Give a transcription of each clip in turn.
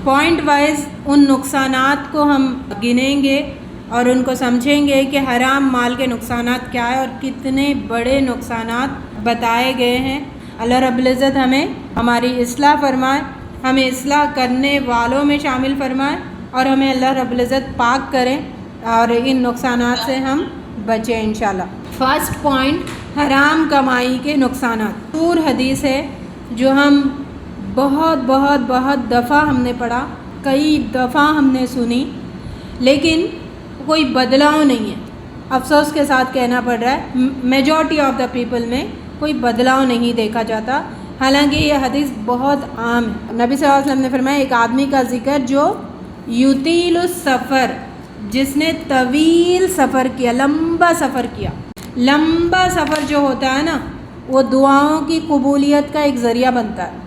Point wise ان نقصانات کو ہم گنیں گے اور ان کو سمجھیں گے کہ حرام مال کے نقصانات کیا ہے اور کتنے بڑے نقصانات بتائے گئے ہیں۔ اللہ رب العزت ہمیں ہماری اصلاح فرمائے، ہمیں اصلاح کرنے والوں میں شامل فرمائے اور ہمیں اللہ رب العزت پاک کریں اور ان نقصانات سے ہم بچیں انشاءاللہ۔ فرسٹ پوائنٹ، حرام کمائی کے نقصانات۔ پور حدیث ہے جو ہم بہت دفعہ ہم نے پڑھا، کئی دفعہ ہم نے سنی، لیکن کوئی بدلاؤ نہیں ہے۔ افسوس کے ساتھ کہنا پڑ رہا ہے میجورٹی آف دا پیپل میں کوئی بدلاؤ نہیں دیکھا جاتا، حالانکہ یہ حدیث بہت عام ہے۔ نبی صلی اللہ علیہ وسلم نے فرمایا ایک آدمی کا ذکر جو یطیل السفر، جس نے طویل سفر کیا، لمبا سفر کیا۔ لمبا سفر جو ہوتا ہے نا وہ دعاؤں کی قبولیت کا ایک ذریعہ بنتا ہے۔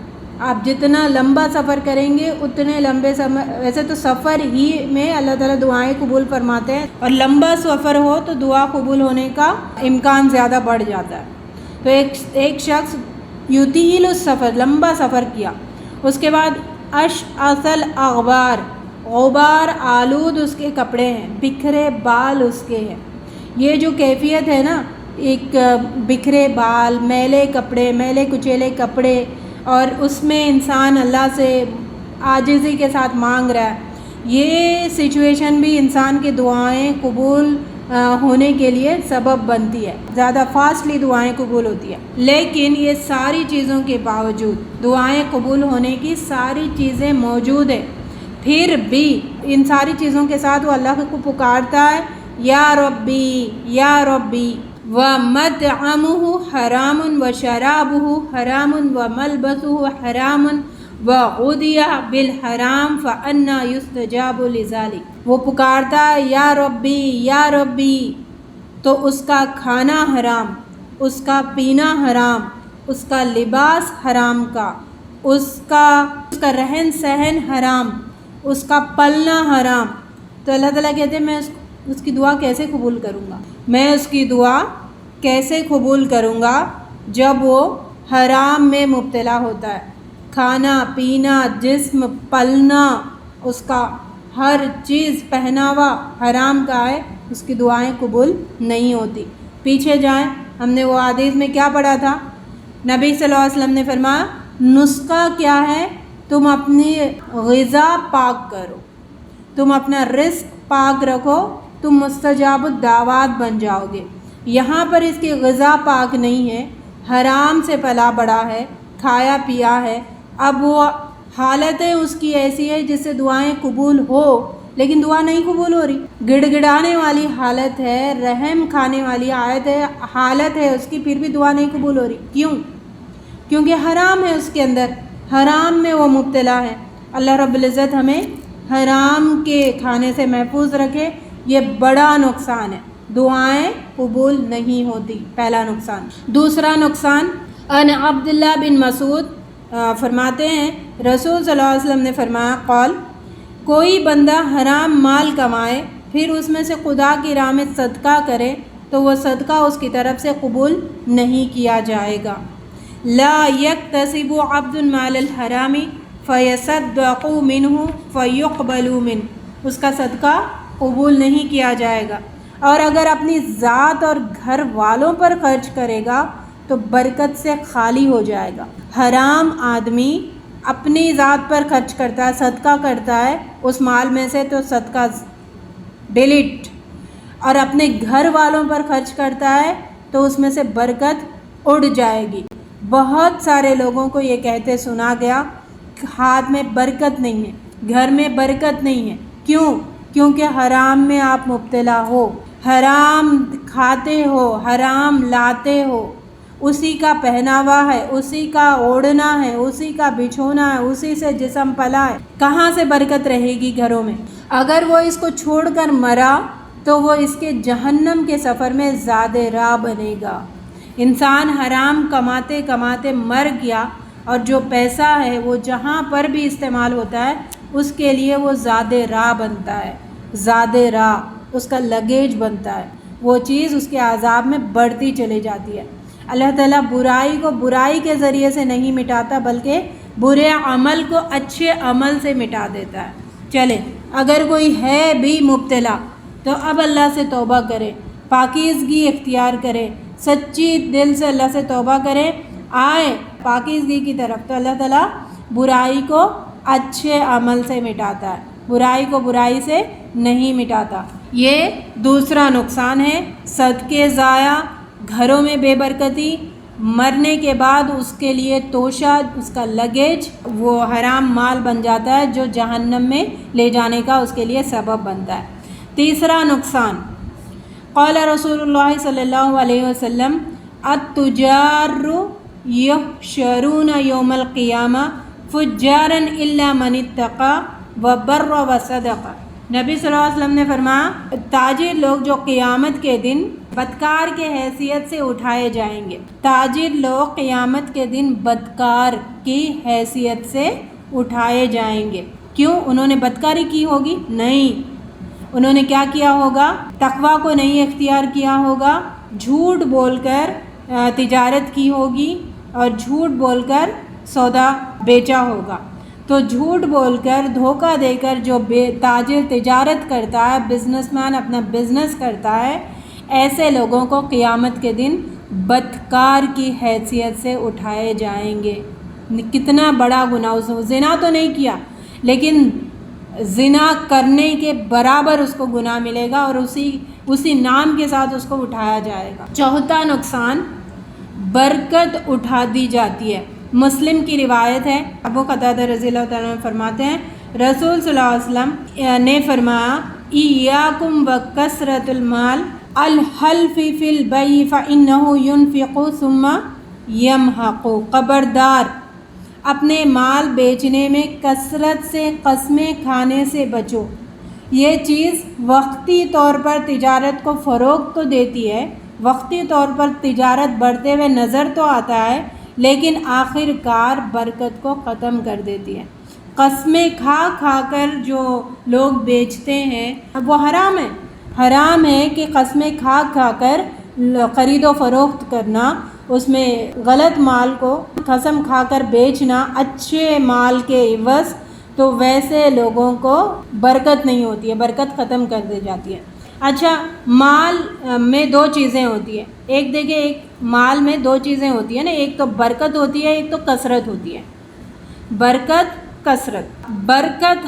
آپ جتنا لمبا سفر کریں گے اتنے لمبے ویسے تو سفر ہی میں اللہ تعالیٰ دعائیں قبول فرماتے ہیں، اور لمبا سفر ہو تو دعا قبول ہونے کا امکان زیادہ بڑھ جاتا ہے۔ تو ایک شخص یطیل السفر، لمبا سفر کیا، اس کے بعد اشعث الاغبار، غبار آلود اس کے کپڑے ہیں، بکھرے بال اس کے ہیں۔ یہ جو کیفیت ہے نا، ایک بکھرے بال، میلے کپڑے، میلے کچیلے کپڑے، اور اس میں انسان اللہ سے عاجزی کے ساتھ مانگ رہا ہے، یہ سچویشن بھی انسان کی دعائیں قبول ہونے کے لیے سبب بنتی ہے، زیادہ فاسٹلی دعائیں قبول ہوتی ہے۔ لیکن یہ ساری چیزوں کے باوجود، دعائیں قبول ہونے کی ساری چیزیں موجود ہیں، پھر بھی ان ساری چیزوں کے ساتھ وہ اللہ کو پکارتا ہے، یا ربی یا ربی، وَمَطْعَمُهُ حَرَامٌ وَشَرَابُهُ حَرَامٌ وَمَلْبَسُهُ حَرَامٌ وَغُذِيَ بِالْحَرَامِ فَأَنَّى يُسْتَجَابُ لِذَلِكَ۔ وہ پکارتا ہے یا ربی یا ربی، تو اس کا کھانا حرام، اس کا پینا حرام، اس کا لباس حرام کا، اس کا رہن سہن حرام، اس کا پلنا حرام۔ تو اللہ تعالیٰ کہتے ہیں میں اس کی دعا کیسے قبول کروں گا؟ میں اس کی دعا کیسے قبول کروں گا جب وہ حرام میں مبتلا ہوتا ہے؟ کھانا پینا، جسم پلنا، اس کا ہر چیز پہناوا حرام کا ہے، اس کی دعائیں قبول نہیں ہوتی۔ پیچھے جائیں، ہم نے وہ حدیث میں کیا پڑھا تھا؟ نبی صلی اللہ علیہ وسلم نے فرمایا نسخہ کیا ہے؟ تم اپنی غذا پاک کرو، تم اپنا رزق پاک رکھو، تم مستجاب الدعوات بن جاؤ گے۔ یہاں پر اس کی غذا پاک نہیں ہے، حرام سے پلا بڑا ہے، کھایا پیا ہے، اب وہ حالتیں اس کی ایسی ہے جس سے دعائیں قبول ہو لیکن دعا نہیں قبول ہو رہی، گڑ گڑانے والی حالت ہے، رحم کھانے والی حالت ہے اس کی، پھر بھی دعا نہیں قبول ہو رہی۔ کیوں؟ کیونکہ حرام ہے اس کے اندر، حرام میں وہ مبتلا ہے۔ اللہ رب العزت ہمیں حرام کے کھانے سے محفوظ رکھے، یہ بڑا نقصان ہے، دعائیں قبول نہیں ہوتی، پہلا نقصان۔ دوسرا نقصان، ان عبداللہ بن مسعود فرماتے ہیں رسول صلی اللہ علیہ وسلم نے فرمایا قال، کوئی بندہ حرام مال کمائے پھر اس میں سے خدا کی راہ میں صدقہ کرے تو وہ صدقہ اس کی طرف سے قبول نہیں کیا جائے گا۔ لا یکتسب عبد مال الحرام فیصدق منہ فیقبل منہ، اس کا صدقہ قبول نہیں کیا جائے گا۔ اور اگر اپنی ذات اور گھر والوں پر خرچ کرے گا تو برکت سے خالی ہو جائے گا۔ حرام آدمی اپنی ذات پر خرچ کرتا ہے، صدقہ کرتا ہے، اس مال میں سے تو صدقہ ڈیلیٹ، اور اپنے گھر والوں پر خرچ کرتا ہے تو اس میں سے برکت اڑ جائے گی۔ بہت سارے لوگوں کو یہ کہتے سنا گیا کہ ہاتھ میں برکت نہیں ہے، گھر میں برکت نہیں ہے۔ کیوں؟ کیونکہ حرام میں آپ مبتلا ہو، حرام کھاتے ہو، حرام لاتے ہو، اسی کا پہناوا ہے، اسی کا اوڑھنا ہے، اسی کا بچھونا ہے، اسی سے جسم پلا ہے، کہاں سے برکت رہے گی گھروں میں؟ اگر وہ اس کو چھوڑ کر مرا تو وہ اس کے جہنم کے سفر میں زیادہ راہ بنے گا۔ انسان حرام کماتے کماتے مر گیا اور جو پیسہ ہے وہ جہاں پر بھی استعمال ہوتا ہے اس کے لیے وہ زیادہ راہ بنتا ہے، زیادہ راہ اس کا لگیج بنتا ہے، وہ چیز اس کے عذاب میں بڑھتی چلی جاتی ہے۔ اللہ تعالیٰ برائی کو برائی کے ذریعے سے نہیں مٹاتا بلکہ برے عمل کو اچھے عمل سے مٹا دیتا ہے۔ چلے اگر کوئی ہے بھی مبتلا تو اب اللہ سے توبہ کرے، پاکیزگی اختیار کرے، سچی دل سے اللہ سے توبہ کرے، آئے پاکیزگی کی طرف، تو اللہ تعالیٰ برائی کو اچھے عمل سے مٹاتا ہے، برائی کو برائی سے نہیں مٹاتا۔ یہ دوسرا نقصان ہے، صدقے ضائع، گھروں میں بے برکتی، مرنے کے بعد اس کے لیے توشہ، اس کا لگیج وہ حرام مال بن جاتا ہے جو جہنم میں لے جانے کا اس کے لیے سبب بنتا ہے۔ تیسرا نقصان، قال رسول اللہ صلی اللہ علیہ وسلم التجار یحشرون یوم القیامہ فجارا الا من اتقى وبر وصدق۔ نبی صلی اللہ علیہ وسلم نے فرمایا تاجر لوگ جو قیامت کے دن بدکار کے حیثیت سے اٹھائے جائیں گے، تاجر لوگ قیامت کے دن بدکار کی حیثیت سے اٹھائے جائیں گے۔ کیوں؟ انہوں نے بدکاری کی ہوگی؟ نہیں، انہوں نے کیا کیا ہوگا؟ تقویٰ کو نہیں اختیار کیا ہوگا، جھوٹ بول کر تجارت کی ہوگی اور جھوٹ بول کر سودا بیچا ہوگا۔ تو جھوٹ بول کر، دھوکہ دے کر جو تاجر تجارت کرتا ہے، بزنس مین اپنا بزنس کرتا ہے، ایسے لوگوں کو قیامت کے دن بدکار کی حیثیت سے اٹھائے جائیں گے۔ کتنا بڑا گناہ، اس نے زنا تو نہیں کیا لیکن زنا کرنے کے برابر اس کو گناہ ملے گا اور اسی نام کے ساتھ اس کو اٹھایا جائے گا۔ چوتھا نقصان، برکت اٹھا دی جاتی ہے۔ مسلم کی روایت ہے، ابو قتادہ رضی اللہ تعالیٰ عنہ فرماتے ہیں رسول صلی اللہ علیہ وسلم نے فرمایا ایاکم وکثرۃ المال الحلف فی البیع فانہ ینفق ثم یمحق۔ خبردار، اپنے مال بیچنے میں کثرت سے قسمیں کھانے سے بچو۔ یہ چیز وقتی طور پر تجارت کو فروغ تو دیتی ہے، وقتی طور پر تجارت بڑھتے ہوئے نظر تو آتا ہے، لیکن آخر کار برکت کو ختم کر دیتی ہے۔ قسمیں کھا کھا کر جو لوگ بیچتے ہیں وہ حرام ہے، حرام ہے کہ قسمیں کھا کھا کر خرید و فروخت کرنا، اس میں غلط مال کو قسم کھا کر بیچنا اچھے مال کے عوض، تو ویسے لوگوں کو برکت نہیں ہوتی ہے، برکت ختم کر دی جاتی ہے۔ اچھا، مال میں دو چیزیں ہوتی ہیں، ایک دیکھیں، ایک مال میں دو چیزیں ہوتی ہیں نا، ایک تو برکت ہوتی ہے، ایک تو کثرت ہوتی ہے۔ برکت، کثرت۔ برکت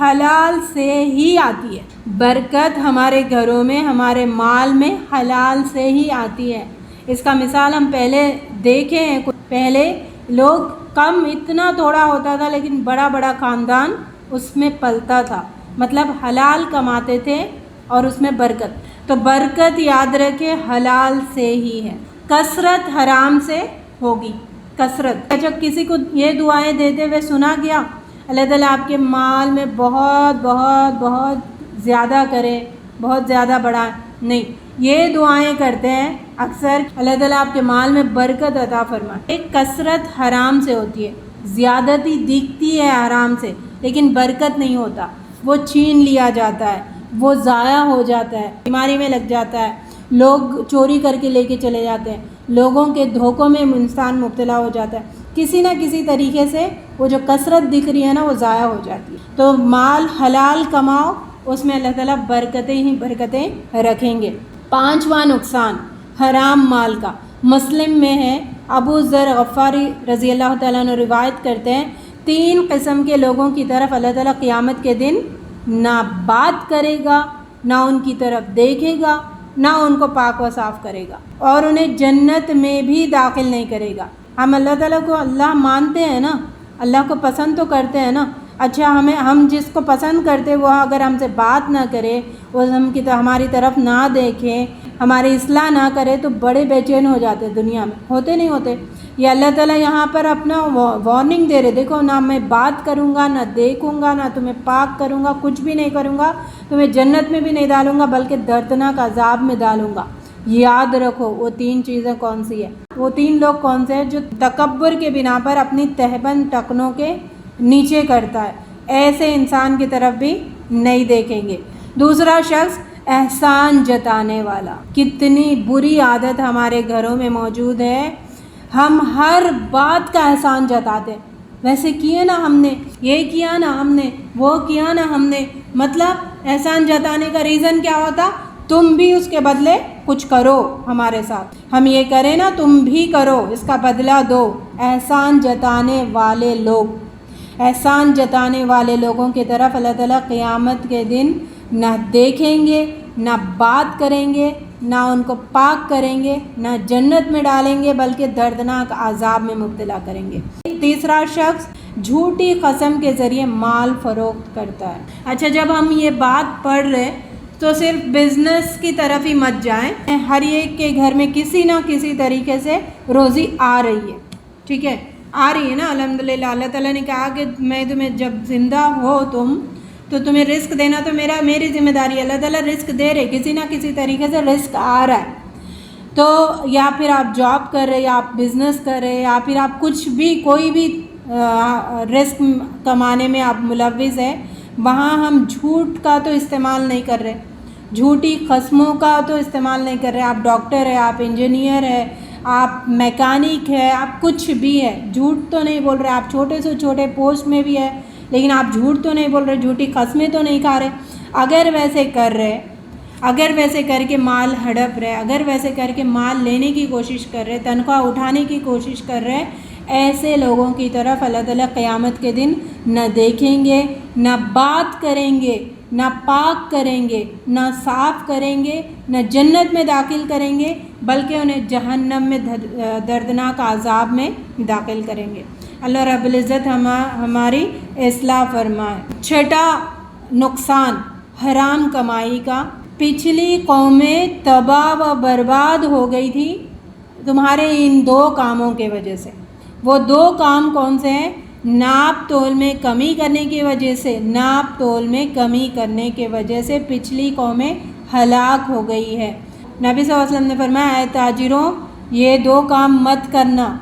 حلال سے ہی آتی ہے، برکت ہمارے گھروں میں، ہمارے مال میں حلال سے ہی آتی ہے۔ اس کا مثال ہم پہلے دیکھے ہیں، پہلے لوگ کم، اتنا تھوڑا ہوتا تھا لیکن بڑا بڑا خاندان اس میں پلتا تھا، مطلب حلال کماتے تھے اور اس میں برکت۔ تو برکت یاد رکھے حلال سے ہی ہے، کثرت حرام سے ہوگی۔ کثرت، جب کسی کو یہ دعائیں دیتے ہوئے سنا گیا اللہ تعالیٰ آپ کے مال میں بہت بہت بہت زیادہ کرے، بہت زیادہ بڑھائے، نہیں، یہ دعائیں کرتے ہیں اکثر اللہ تعالیٰ آپ کے مال میں برکت عطا فرمائے۔ ایک کثرت حرام سے ہوتی ہے، زیادتی دکھتی ہے حرام سے لیکن برکت نہیں ہوتا، وہ چھین لیا جاتا ہے، وہ ضائع ہو جاتا ہے، بیماری میں لگ جاتا ہے، لوگ چوری کر کے لے کے چلے جاتے ہیں، لوگوں کے دھوکوں میں انسان مبتلا ہو جاتا ہے، کسی نہ کسی طریقے سے وہ جو کثرت دکھ رہی ہے نا وہ ضائع ہو جاتی ہے۔ تو مال حلال کماؤ، اس میں اللہ تعالیٰ برکتیں ہی برکتیں رکھیں گے۔ پانچواں نقصان حرام مال کا، مسلم میں ہے، ابو ذر غفاری رضی اللہ تعالیٰ عنہ روایت کرتے ہیں 3 قسم کے لوگوں کی طرف اللہ تعالیٰ قیامت کے دن نہ بات کرے گا، نہ ان کی طرف دیکھے گا، نہ ان کو پاک و صاف کرے گا، اور انہیں جنت میں بھی داخل نہیں کرے گا۔ ہم اللہ تعالیٰ کو اللہ مانتے ہیں نا، اللہ کو پسند تو کرتے ہیں نا، اچھا ہم جس کو پسند کرتے وہ اگر ہم سے بات نہ کرے، وہ ہماری طرف نہ دیکھے، ہماری اصلاح نہ کرے تو بڑے بے چین ہو جاتے دنیا میں، ہوتے نہیں ہوتے؟ یہ اللہ تعالیٰ یہاں پر اپنا وارننگ دے رہے، دیکھو نہ میں بات کروں گا، نہ دیکھوں گا، نہ تمہیں پاک کروں گا، کچھ بھی نہیں کروں گا، تمہیں جنت میں بھی نہیں ڈالوں گا بلکہ دردناک عذاب میں ڈالوں گا۔ یاد رکھو وہ 3 چیزیں کون سی ہیں، وہ 3 لوگ کون سے ہیں؟ جو تکبر کے بنا پر اپنی تہبند ٹکنوں کے نیچے کرتا ہے، ایسے انسان کی طرف بھی نہیں دیکھیں گے۔ دوسرا شخص احسان جتانے والا، کتنی بری عادت ہمارے گھروں میں موجود ہے، ہم ہر بات کا احسان جتاتے ہیں، ویسے کیے نا ہم نے، یہ کیا نا ہم نے، وہ کیا نا ہم نے. مطلب احسان جتانے کا ریزن کیا ہوتا؟ تم بھی اس کے بدلے کچھ کرو ہمارے ساتھ، ہم یہ کریں نا تم بھی کرو، اس کا بدلہ دو. احسان جتانے والے لوگ، احسان جتانے والے لوگوں کی طرف اللہ تعالیٰ قیامت کے دن نہ دیکھیں گے، نہ بات کریں گے، نہ ان کو پاک کریں گے، نہ جنت میں ڈالیں گے، بلکہ دردناک عذاب میں مبتلا کریں گے. تیسرا شخص جھوٹی قسم کے ذریعے مال فروخت کرتا ہے. اچھا، جب ہم یہ بات پڑھ رہے تو صرف بزنس کی طرف ہی مت جائیں. ہر ایک کے گھر میں کسی نہ کسی طریقے سے روزی آ رہی ہے، ٹھیک ہے، آ رہی ہے نا الحمدللہ. اللہ تعالیٰ نے کہا کہ میں تمہیں جب زندہ ہو تم تو تمہیں رزق دینا تو میری ذمہ داری ہے. اللہ تعالیٰ رزق دے رہے، کسی نہ کسی طریقے سے رزق آ رہا ہے. تو یا پھر آپ جاب کر رہے، یا آپ بزنس کر رہے، یا پھر آپ کچھ بھی کوئی بھی رزق کمانے میں آپ ملوث ہے، وہاں ہم جھوٹ کا تو استعمال نہیں کر رہے، جھوٹی قسموں کا تو استعمال نہیں کر رہے. آپ ڈاکٹر ہے، آپ انجینئر ہے، آپ میکینک ہے، آپ کچھ بھی ہے، جھوٹ تو نہیں بول رہے. آپ چھوٹے سے چھوٹے پوسٹ میں بھی ہے لیکن آپ جھوٹ تو نہیں بول رہے، جھوٹی قسمیں تو نہیں کھا رہے. اگر ویسے کر رہے، اگر ویسے کر کے مال ہڑپ رہے، اگر ویسے کر کے مال لینے کی کوشش کر رہے، تنخواہ اٹھانے کی کوشش کر رہے، ایسے لوگوں کی طرف اللہ تعالیٰ قیامت کے دن نہ دیکھیں گے، نہ بات کریں گے، نہ پاک کریں گے، نہ صاف کریں گے، نہ جنت میں داخل کریں گے، بلکہ انہیں جہنم میں دردناک عذاب میں داخل کریں گے. اللہ رب العزت ہماری اصلاح فرمائے. چھٹا نقصان حرام کمائی کا. پچھلی قومیں تباہ و برباد ہو گئی تھی تمہارے ان دو کاموں کے وجہ سے. وہ دو کام کون سے ہیں؟ ناپ تول میں کمی کرنے کی وجہ سے، ناپ تول میں کمی کرنے کی وجہ سے پچھلی قومیں ہلاک ہو گئی ہے. نبی صلی اللہ علیہ وسلم نے فرمایا، اے تاجروں یہ دو کام مت کرنا،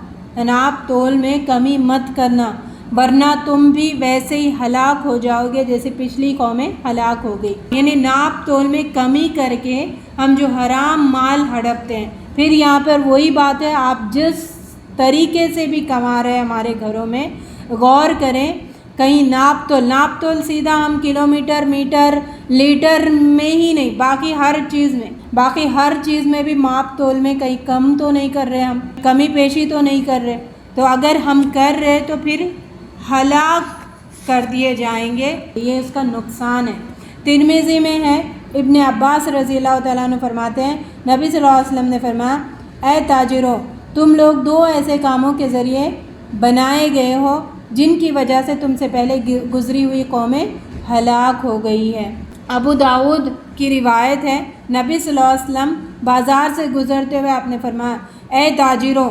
ناپ تول میں کمی مت کرنا، ورنہ تم بھی ویسے ہی ہلاک ہو جاؤ گے جیسے پچھلی قومیں ہلاک ہو گئی. یعنی ناپ تول میں کمی کر کے ہم جو حرام مال ہڑپتے ہیں. پھر یہاں پر وہی بات ہے، آپ جس طریقے سے بھی کما رہے ہیں ہمارے گھروں میں، غور کریں کہیں ناپ تول سیدھا ہم کلومیٹر، میٹر، لیٹر میں ہی نہیں، باقی ہر چیز میں بھی ماپ تول میں کہیں کم تو نہیں کر رہے، ہم کمی پیشی تو نہیں کر رہے. تو اگر ہم کر رہے تو پھر ہلاک کر دیے جائیں گے. یہ اس کا نقصان ہے. ترمذی میں ہے، ابن عباس رضی اللہ تعالیٰ عنہ فرماتے ہیں، نبی صلی اللہ علیہ وسلم نے فرمایا، اے تاجروں تم لوگ دو ایسے کاموں کے ذریعے بنائے گئے ہو جن کی وجہ سے تم سے پہلے گزری ہوئی قومیں ہلاک ہو گئی ہے. ابو داؤد کی روایت ہے، نبی صلی اللہ علیہ وسلم بازار سے گزرتے ہوئے آپ نے فرمایا، اے تاجروں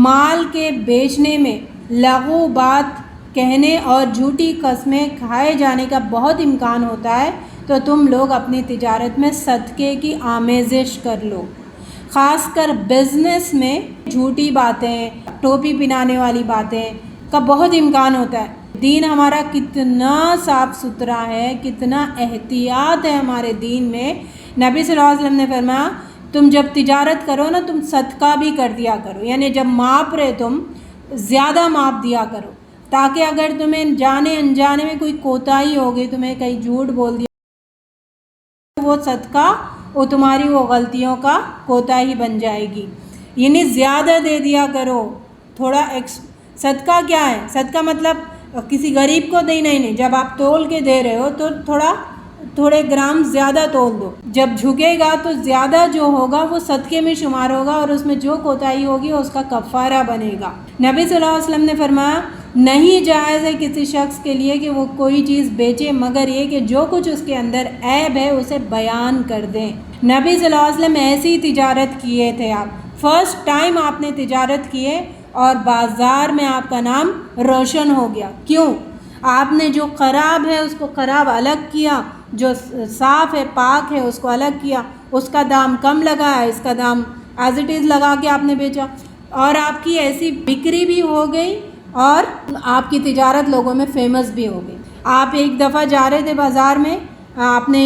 مال کے بیچنے میں لغو بات کہنے اور جھوٹی قسمیں کھائے جانے کا بہت امکان ہوتا ہے، تو تم لوگ اپنی تجارت میں صدقے کی آمیزش کر لو. خاص کر بزنس میں جھوٹی باتیں، ٹوپی پہنانے والی باتیں کا بہت امکان ہوتا ہے. دین ہمارا کتنا صاف ستھرا ہے، کتنا احتیاط ہے ہمارے دین میں. نبی صلی اللہ علیہ وسلم نے فرمایا، تم جب تجارت کرو نا تم صدقہ بھی کر دیا کرو، یعنی جب ماپ رہے تم زیادہ ماپ دیا کرو، تاکہ اگر تمہیں جانے انجانے میں کوئی کوتاہی ہو گئی، تمہیں کہیں جھوٹ بول دیا، وہ صدقہ وہ تمہاری وہ غلطیوں کا کوتاہی بن جائے گی. یعنی زیادہ دے دیا کرو. تھوڑا صدقہ کیا ہے؟ صدقہ مطلب کسی غریب کو نہیں، جب آپ تول کے دے رہے ہو تو تھوڑے گرام زیادہ تول دو. جب جھکے گا تو زیادہ جو ہوگا وہ صدقے میں شمار ہوگا، اور اس میں جو کوتاہی ہوگی اس کا کفارہ بنے گا. نبی صلی اللہ علیہ وسلم نے فرمایا، نہیں جائز ہے کسی شخص کے لیے کہ وہ کوئی چیز بیچے مگر یہ کہ جو کچھ اس کے اندر عیب ہے اسے بیان کر دیں. نبی صلی اللہ علیہ وسلم ایسی تجارت کیے تھے. آپ فرسٹ ٹائم آپ نے تجارت کیے اور بازار میں آپ کا نام روشن ہو گیا. کیوں؟ آپ نے جو خراب ہے اس کو خراب الگ کیا، جو صاف ہے پاک ہے اس کو الگ کیا، اس کا دام کم لگایا، اس کا دام ایز اٹ از لگا کے آپ نے بیچا، اور آپ کی ایسی بکری بھی ہو گئی اور آپ کی تجارت لوگوں میں فیمس بھی ہو گئی. آپ ایک دفعہ جا رہے تھے بازار میں، آپ نے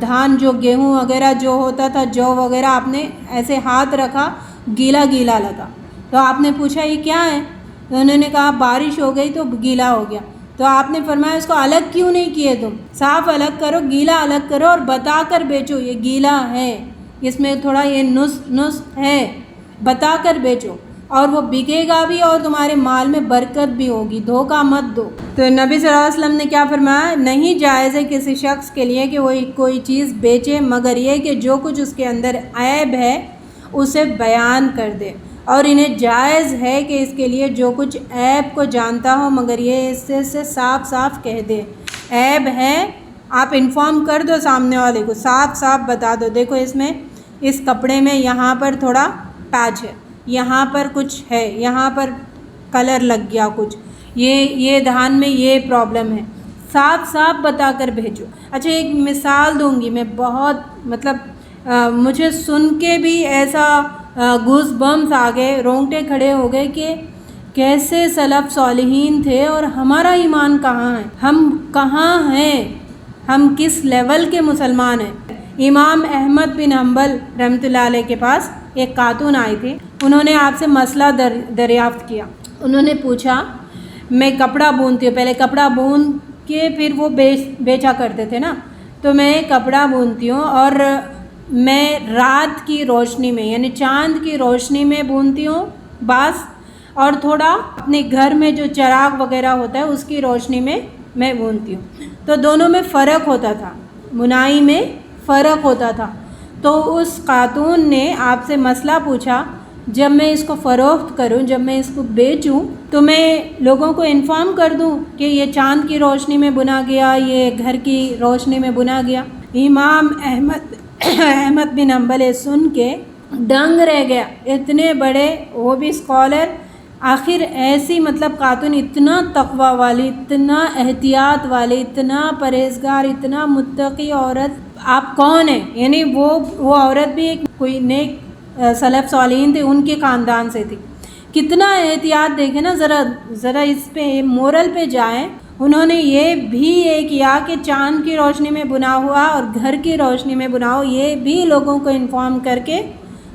دھان جو گیہوں وغیرہ جو ہوتا تھا، جو وغیرہ آپ نے ایسے ہاتھ رکھا، گیلا لگا، تو آپ نے پوچھا یہ کیا ہے؟ تو انہوں نے کہا بارش ہو گئی تو گیلا ہو گیا. تو آپ نے فرمایا اس کو الگ کیوں نہیں کیے تم, صاف الگ کرو, گیلا الگ کرو اور بتا کر بیچو یہ گیلا ہے, اس میں تھوڑا یہ نس ہے, بتا کر بیچو, اور وہ بکے گا بھی اور تمہارے مال میں برکت بھی ہوگی, دھوکہ مت دو. تو نبی صلی اللہ علیہ وسلم نے کیا فرمایا, نہیں جائز ہے کسی شخص کے لیے کہ وہ کوئی چیز بیچے مگر یہ کہ جو کچھ اس کے اندر عیب ہے اسے بیان کر دے, اور انہیں جائز ہے کہ اس کے لیے جو کچھ عیب کو جانتا ہو مگر یہ اس سے صاف صاف کہہ دے. عیب ہے آپ انفارم کر دو سامنے والے کو, صاف صاف بتا دو, دیکھو اس میں اس کپڑے میں یہاں پر تھوڑا پیچ ہے, یہاں پر کچھ ہے, یہاں پر کلر لگ گیا کچھ, یہ دھان میں یہ پرابلم ہے, صاف صاف بتا کر بھیجو. اچھا ایک مثال دوں گی میں, بہت مطلب مجھے سن کے بھی ایسا گوز بمس آ گئے, رونگٹے کھڑے ہو گئے کہ کیسے سلف صالحین تھے اور ہمارا ایمان کہاں ہے, ہم کہاں ہیں, ہم کس لیول کے مسلمان ہیں. امام احمد بن حنبل رحمۃ اللہ علیہ کے پاس ایک خاتون آئی تھی, انہوں نے آپ سے مسئلہ دریافت کیا. انہوں نے پوچھا میں کپڑا بونتی ہوں, پہلے کپڑا بون کے پھر وہ بیچا کرتے تھے نا, تو میں کپڑا بونتی ہوں اور میں رات کی روشنی میں یعنی چاند کی روشنی میں بونتی ہوں بعض, اور تھوڑا اپنے گھر میں جو چراغ وغیرہ ہوتا ہے اس کی روشنی میں بونتی ہوں. تو دونوں میں فرق ہوتا تھا, بنائی میں فرق ہوتا تھا. تو اس خاتون نے آپ سے مسئلہ پوچھا, جب میں اس کو فروخت کروں, جب میں اس کو بیچوں تو میں لوگوں کو انفارم کر دوں کہ یہ چاند کی روشنی میں بنا گیا, یہ گھر کی روشنی میں بنا گیا. امام احمد بن حنبل سن کے دنگ رہ گیا, اتنے بڑے وہ بھی اسکالر, آخر ایسی مطلب خاتون اتنا تقوی والی, اتنا احتیاط والی, اتنا پرہیزگار, اتنا متقی عورت, آپ کون ہیں؟ یعنی وہ عورت بھی ایک کوئی نیک سلف صالحین تھے, ان کے خاندان سے تھی. کتنا احتیاط دیکھیں نا, ذرا اس پہ مورل پہ جائیں. انہوں نے یہ بھی کیا کہ چاند کی روشنی میں بنا ہوا اور گھر کی روشنی میں بنا ہو, یہ بھی لوگوں کو انفارم کر کے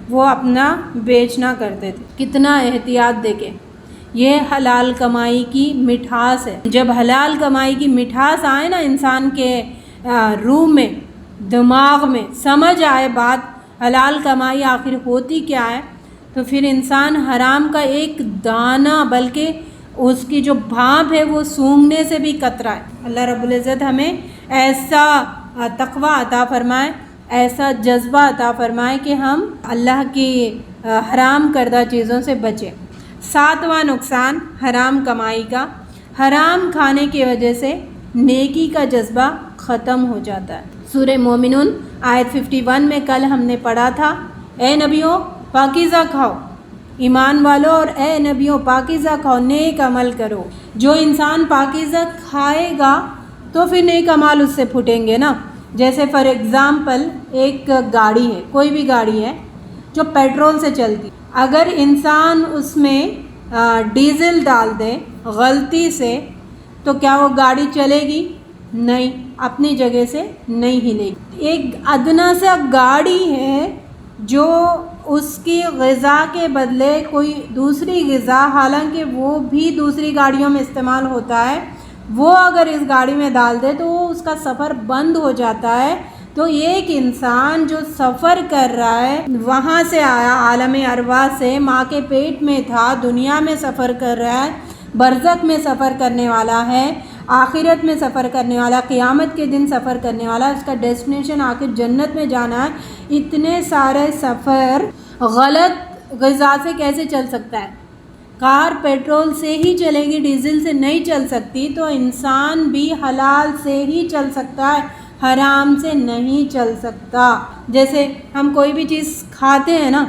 وہ اپنا بیچنا کرتے تھے. کتنا احتیاط دیکھیں. یہ حلال کمائی کی مٹھاس ہے. جب حلال کمائی کی مٹھاس آئے نا انسان کے روح میں, دماغ میں, سمجھ آئے بات حلال کمائی آخر ہوتی کیا ہے, تو پھر انسان حرام کا ایک دانہ بلکہ اس کی جو بھانپ ہے وہ سونگھنے سے بھی کترا ہے. اللہ رب العزت ہمیں ایسا تقوی عطا فرمائے, ایسا جذبہ عطا فرمائے کہ ہم اللہ کی حرام کردہ چیزوں سے بچیں. 7واں نقصان حرام کمائی کا, حرام کھانے کی وجہ سے نیکی کا جذبہ ختم ہو جاتا ہے. سورہ مومنون آیت 51 میں کل ہم نے پڑھا تھا, اے نبیوں پاکیزہ کھاؤ, ایمان والو اور اے نبیوں پاکیزہ کھاؤ, نیک عمل کرو. جو انسان پاکیزہ کھائے گا تو پھر نیک عمل اس سے پھوٹیں گے نا. جیسے فار ایگزامپل ایک گاڑی ہے, کوئی بھی گاڑی ہے جو پیٹرول سے چلتی, اگر انسان اس میں ڈیزل ڈال دے غلطی سے تو کیا وہ گاڑی چلے گی؟ نہیں, اپنی جگہ سے نہیں ہلے گی. ایک ادنا سا گاڑی ہے جو اس کی غذا کے بدلے کوئی دوسری غذا, حالانکہ وہ بھی دوسری گاڑیوں میں استعمال ہوتا ہے, وہ اگر اس گاڑی میں ڈال دے تو اس کا سفر بند ہو جاتا ہے. تو ایک انسان جو سفر کر رہا ہے, وہاں سے آیا عالم ارواح سے, ماں کے پیٹ میں تھا, دنیا میں سفر کر رہا ہے, برزخ میں سفر کرنے والا ہے, آخرت میں سفر کرنے والا, قیامت کے دن سفر کرنے والا, اس کا ڈیسٹینیشن آخر جنت میں جانا ہے. اتنے سارے سفر غلط غذا سے کیسے چل سکتا ہے؟ کار پیٹرول سے ہی چلے گی, ڈیزل سے نہیں چل سکتی. تو انسان بھی حلال سے ہی چل سکتا ہے, حرام سے نہیں چل سکتا. جیسے ہم کوئی بھی چیز کھاتے ہیں نا,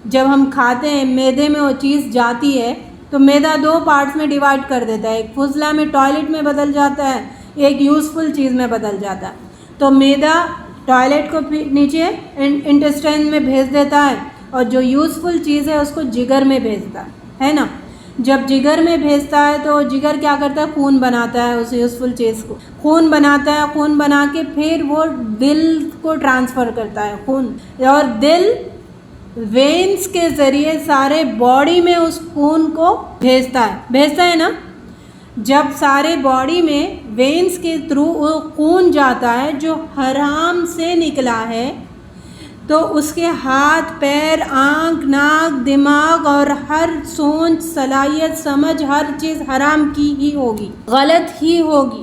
جب ہم کھاتے ہیں معدے میں وہ چیز جاتی ہے تو معدہ 2 پارٹس میں ڈیوائڈ کر دیتا ہے, ایک فضلہ میں ٹوائلٹ میں بدل جاتا ہے, ایک یوزفل چیز میں بدل جاتا ہے. تو معدہ ٹوائلٹ کو نیچے انٹسٹائن میں بھیج دیتا ہے, اور جو یوزفل چیز ہے اس کو جگر میں بھیجتا ہے نا. جب جگر میں بھیجتا ہے تو جگر کیا کرتا ہے؟ خون بناتا ہے اس یوزفل چیز کو, خون بناتا ہے, خون بنا کے پھر وہ دل کو ٹرانسفر کرتا ہے خون, اور دل وینس کے ذریعے سارے باڈی میں اس خون کو بھیجتا ہے نا. جب سارے باڈی میں وینس کے تھرو وہ خون جاتا ہے جو حرام سے نکلا ہے، تو اس کے ہاتھ، پیر، آنکھ، ناک، دماغ اور ہر سوچ، صلاحیت، سمجھ، ہر چیز حرام کی ہی ہوگی، غلط ہی ہوگی.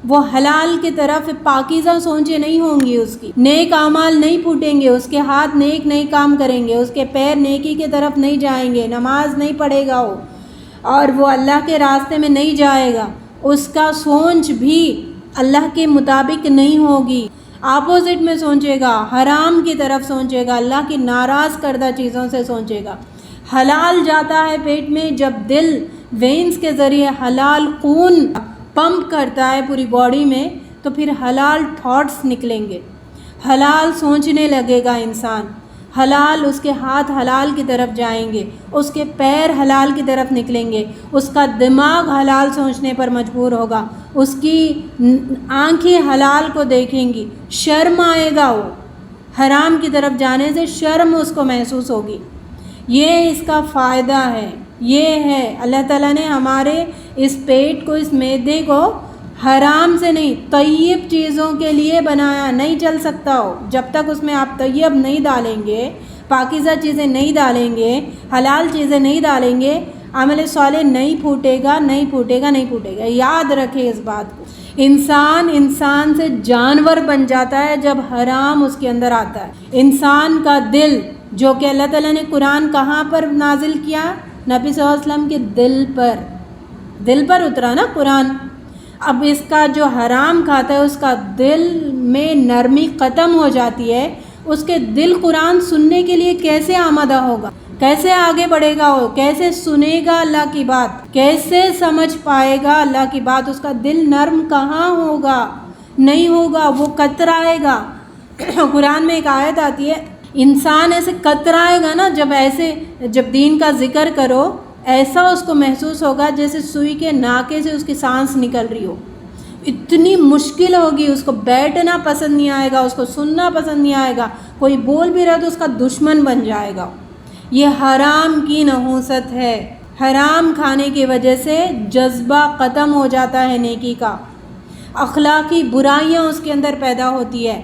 وہ حلال کی طرف پاکیزہ سوچیں نہیں ہوں گی، اس کی نیک اعمال نہیں پھوٹیں گے، اس کے ہاتھ نیک نہیں کام کریں گے، اس کے پیر نیکی کی طرف نہیں جائیں گے، نماز نہیں پڑھے گا وہ، اور وہ اللہ کے راستے میں نہیں جائے گا. اس کا سوچ بھی اللہ کے مطابق نہیں ہوگی، اپوزٹ میں سوچے گا، حرام کی طرف سوچے گا، اللہ کی ناراض کردہ چیزوں سے سوچے گا. حلال جاتا ہے پیٹ میں جب دل وینس کے ذریعے حلال خون پمپ کرتا ہے پوری باڈی میں، تو پھر حلال تھاٹس نکلیں گے، حلال سوچنے لگے گا انسان، حلال، اس کے ہاتھ حلال کی طرف جائیں گے، اس کے پیر حلال کی طرف نکلیں گے، اس کا دماغ حلال سوچنے پر مجبور ہوگا، اس کی آنکھیں حلال کو دیکھیں گی، شرم آئے گا، وہ حرام کی طرف جانے سے شرم اس کو محسوس ہوگی. یہ اس کا فائدہ ہے. یہ ہے اللہ تعالیٰ نے ہمارے اس پیٹ کو، اس معدے کو حرام سے نہیں، طیب چیزوں کے لیے بنایا. نہیں چل سکتا ہو جب تک اس میں آپ طیب نہیں ڈالیں گے، پاکیزہ چیزیں نہیں ڈالیں گے، حلال چیزیں نہیں ڈالیں گے، عمل صالح نہیں پھوٹے گا. یاد رکھے اس بات کو. انسان سے جانور بن جاتا ہے جب حرام اس کے اندر آتا ہے. انسان کا دل، جو کہ اللہ تعالیٰ نے قرآن کہاں پر نازل کیا؟ نبی صلی اللہ علیہ وسلم کے دل پر اترا نا قرآن. اب اس کا جو حرام کھاتا ہے اس کا دل میں نرمی ختم ہو جاتی ہے. اس کے دل قرآن سننے کے لیے کیسے آمادہ ہوگا، کیسے آگے بڑھے گا، وہ کیسے سنے گا اللہ کی بات، کیسے سمجھ پائے گا اللہ کی بات؟ اس کا دل نرم کہاں ہوگا؟ نہیں ہوگا، وہ کترائے گا. قرآن میں ایک آیت آتی ہے، انسان ایسے کترائے گا نا، جب دین کا ذکر کرو ایسا اس کو محسوس ہوگا جیسے سوئی کے ناکے سے اس کی سانس نکل رہی ہو. اتنی مشکل ہوگی، اس کو بیٹھنا پسند نہیں آئے گا، اس کو سننا پسند نہیں آئے گا، کوئی بول بھی رہا تو اس کا دشمن بن جائے گا. یہ حرام کی نحوست ہے. حرام کھانے کی وجہ سے جذبہ ختم ہو جاتا ہے نیکی کا، اخلاقی برائیاں اس کے اندر پیدا ہوتی ہے،